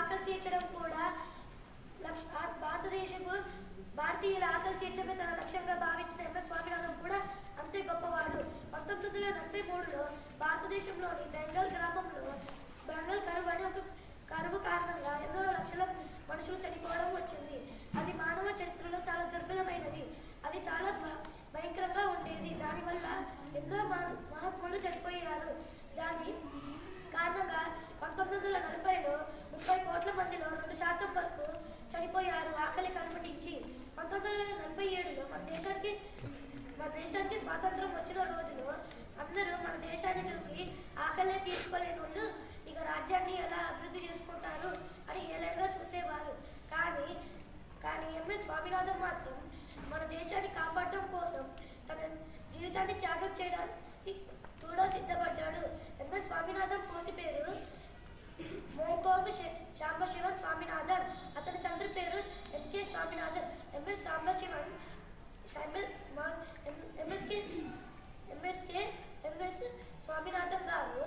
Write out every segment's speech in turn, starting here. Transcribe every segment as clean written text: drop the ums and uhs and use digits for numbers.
ఆకలి తీర్చడం కూడా భారతీయుల ఆకలి తీర్చడమే తన లక్ష్యంగా భావించిన ఎంఎస్ స్వామినాథన్ కూడా అంతే గొప్పవాడు. 1943లో భారతదేశంలోని బెంగాల్ గ్రామంలో బెంగాల్ కరువు అనే ఒక కరువు కారణంగా ఎన్నో లక్షల మనుషులు చనిపోవడం వచ్చింది. అది మానవ చరిత్రలో చాలా దుర్బలమైనది. అది చాలా భయంకరంగా ఉండేది. దానివల్ల ఎన్నో మహాత్ములు చనిపోయారు. దాని కారణంగా 1940లో 30 కోట్ల మందిలో 2% వరకు చనిపోయారు ఆకలి కనుమటించి. 1947లో మన దేశానికి స్వాతంత్రం వచ్చిన రోజులో అందరూ మన దేశాన్ని చూసి ఆకలే తీర్చుకోలేని వాళ్ళు ఇక రాజ్యాన్ని ఎలా అభివృద్ధి చేసుకుంటారు అని హేళనగా చూసేవారు. కానీ ఎంఎస్ స్వామినాథన్ మాత్రం మన దేశాన్ని కాపాడడం కోసం తన జీవితాన్ని త్యాగం చేయడానికి కూడా సిద్ధపడ్డాడు. ఎంఎస్ స్వామినాథన్ పూర్తి పేరు మోంగోగ్ సాంబశివన్ స్వామినాథన్. అతని తండ్రి పేరు ఎంకే స్వామినాథన్. ఎంఎస్ స్వామినాథన్ గారు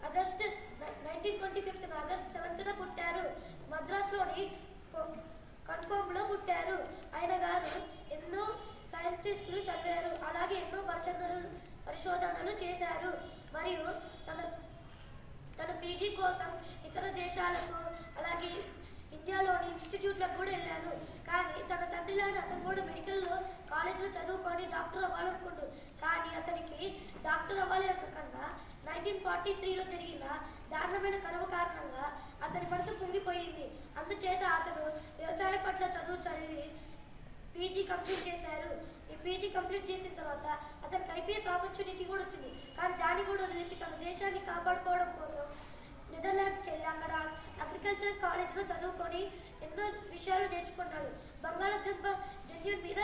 ఆగస్టు 7న పుట్టారు. మద్రాసులోని కన్ఫర్మ్లో పుట్టారు. ఆయన గారు ఎన్నో సైంటిస్టులు చదివారు. అలాగే ఎన్నో పరిశోధనలు చేశారు. మరియు తన పీజీ కోసం ఇతర దేశాలకు అలాగే ఇండియాలోని ఇన్స్టిట్యూట్లకు కూడా వెళ్ళాను. కానీ తన తండ్రిలానే అతను కూడా మెడికల్ కాలేజ్లో చదువుకొని డాక్టర్ అవ్వాలనుకుంటు. కానీ అతనికి డాక్టర్ అవ్వాలి కన్నా 1943లో జరిగిన దారుణమైన కరువు కారణంగా అతని మనసు కుంగిపోయింది. అందుచేత అతను వ్యవసాయం పట్ల చదువు చదివి పీజీ కంప్లీట్ చేశారు. ఈ పీజీ కంప్లీట్ చేసిన తర్వాత అతనికి ఐపీఎస్ ఆపర్చునిటీ కూడా వచ్చింది. కానీ దాన్ని కూడా వదిలేసి తన దేశాన్ని కాపాడుకోవడం కోసం నెదర్లాండ్స్కి వెళ్ళి అక్కడ అగ్రికల్చర్ కాలేజ్లో చదువుకొని ఎన్నో విషయాలు నేర్చుకున్నాడు. బంగాళాదుంప జన్యున్ మీద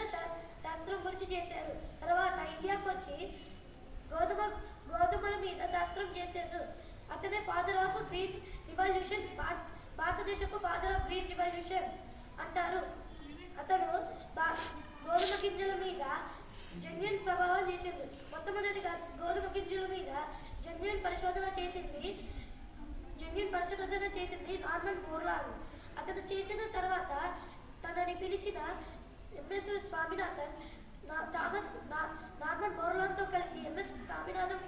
శాస్త్రం గురించి చేశారు. తర్వాత ఇండియాకు వచ్చి గోధుమల మీద శాస్త్రం చేశారు. అతనే ఫాదర్ ఆఫ్ గ్రీన్ రివల్యూషన్, భారతదేశపు ఫాదర్ ఆఫ్ గ్రీన్ రివల్యూషన్ అంటారు. అతను గోధుమ గింజల మీద జన్యున్ ప్రభావం చేసింది. మొట్టమొదటిగా గోధుమ గింజల మీద జన్యున్ పరిశోధన చేసింది నార్మన్ బోర్లాన్. అతను చేసిన తర్వాత తనని పిలిచిన ఎంఎస్ స్వామినాథన్ నార్మన్ బోర్లాన్తో కలిసి ఎంఎస్ స్వామినాథన్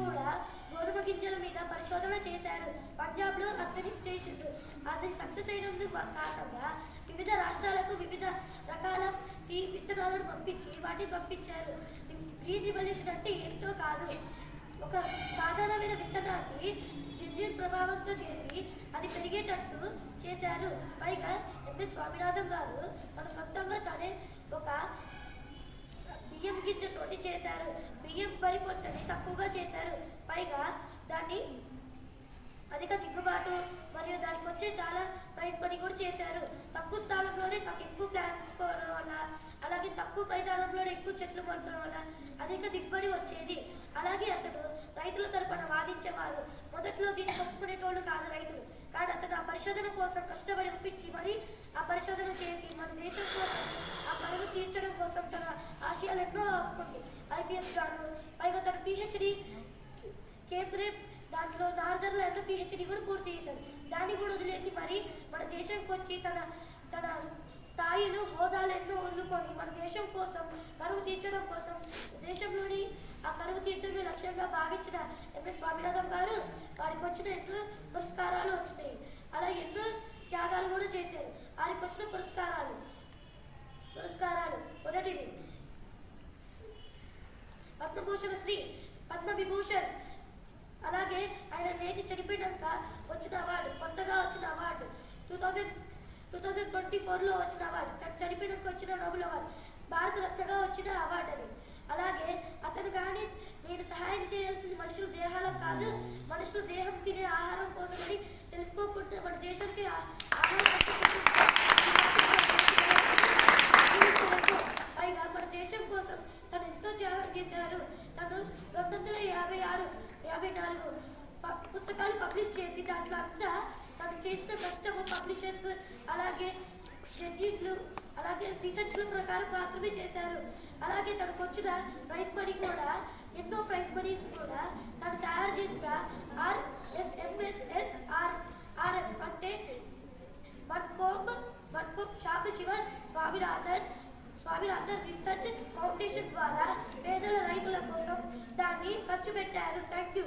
కూడా గోధుమ గింజల మీద పరిశోధన చేశారు. పంజాబ్లో అతని చేసిండు. అది సక్సెస్ అయినందుకు కారణంగా వివిధ రాష్ట్రాలకు వివిధ రకాల విత్తనాలను పంపించారు. గ్రీన్ రివల్యూషన్ అంటే ఏంటో కాదు, ఒక సాధారణమైన విత్తనాన్ని జన్యున్ ప్రభావంతో చేసి అది పెరిగేటట్టు చేశారు. పైగా ఎంఎస్ స్వామినాథన్ గారు తన సొంతంగా తనే ఒక బియ్యం గింజతోటి చేశారు. బియ్యం వరి పొట్టని తక్కువగా చేశారు. పైగా దాన్ని అధిక దిగుబాటు మరియు దానికి వచ్చే చాలా ప్రైస్ మనీ కూడా చేశారు. తక్కువ స్థానంలోనే ఎక్కువ ప్లాంట్స్ కోవడం వల్ల, అలాగే తక్కువ మైదానంలోనే ఎక్కువ చెట్లు పెంచడం వల్ల అధిక దిగుబడి వచ్చేది. అలాగే అతడు రైతుల తరపున వాదించేవారు. మొదట్లో దీన్ని ఒప్పుకునేటోళ్ళు కాదు రైతులు. కానీ అతను ఆ పరిశోధన కోసం కష్టపడి ఒప్పించి మరి ఆ పరిశోధన చేసి మన దేశం కోసం ఆ కరువు తీర్చడం కోసం తన ఆశయాలు ఎన్నో ఆపుకుంది. ఐపీఎస్ గాను, పైగా తన పిహెచ్డి కేంబ్రిడ్జ్ దాంట్లో నార్దర్లాండ్లో పిహెచ్డి కూడా పూర్తి చేశాడు. దాన్ని కూడా వదిలేసి మరి మన దేశంకి వచ్చి తన స్థాయిలు హోదాలు ఎన్నో వదులుకొని మన దేశం కోసం కరువు తీర్చడం కోసం దేశంలోని ఆ కరువు తీర్చడమే లక్ష్యంగా భావించిన ఎంఎస్ స్వామినాథన్ గారు వారికి వచ్చిన ఎన్నో పురస్కారాలు వచ్చినాయి. అలా ఎన్నో త్యాగాలు కూడా చేశారు. వారికి వచ్చిన పురస్కారాలు మొదటిది పద్మభూషణ శ్రీ, పద్మవిభూషణ్. అలాగే ఆయన నేటి చనిపోయినాక వచ్చిన అవార్డు, కొత్తగా వచ్చిన అవార్డు 2024లో వచ్చిన అవార్డు, చనిపోయినాక వచ్చిన నోబెల్ అవార్డు, భారతరత్నగా వచ్చిన అవార్డు అది. అలాగే అతను కానీ నేను సహాయం చేయాల్సింది మనుషుల దేహాలకు కాదు, మనుషుల దేహం తినే ఆహారం కోసమని తెలుసుకోకుండా మన దేశానికి పైగా మన దేశం కోసం తను ఎంతో త్యాగం చేశారు. తను 254 పుస్తకాలు పబ్లిష్ చేసి దాంట్లో అంతా తను చేసిన కష్టము పబ్లిషర్స్ అలాగే జడ్జిలు అలాగే రీసెర్చ్ల ప్రకారం మాత్రమే చేశారు. అలాగే తనకు వచ్చిన ప్రైజ్ మనీ కూడా ఎన్నో ప్రైజ్ మనీస్ కూడా తను తయారు చేసిన RSS Sambasiva Swaminathan research foundation ద్వారా పేదల రైతుల కోసం దాన్ని ఖర్చు పెట్టారు. Thank you.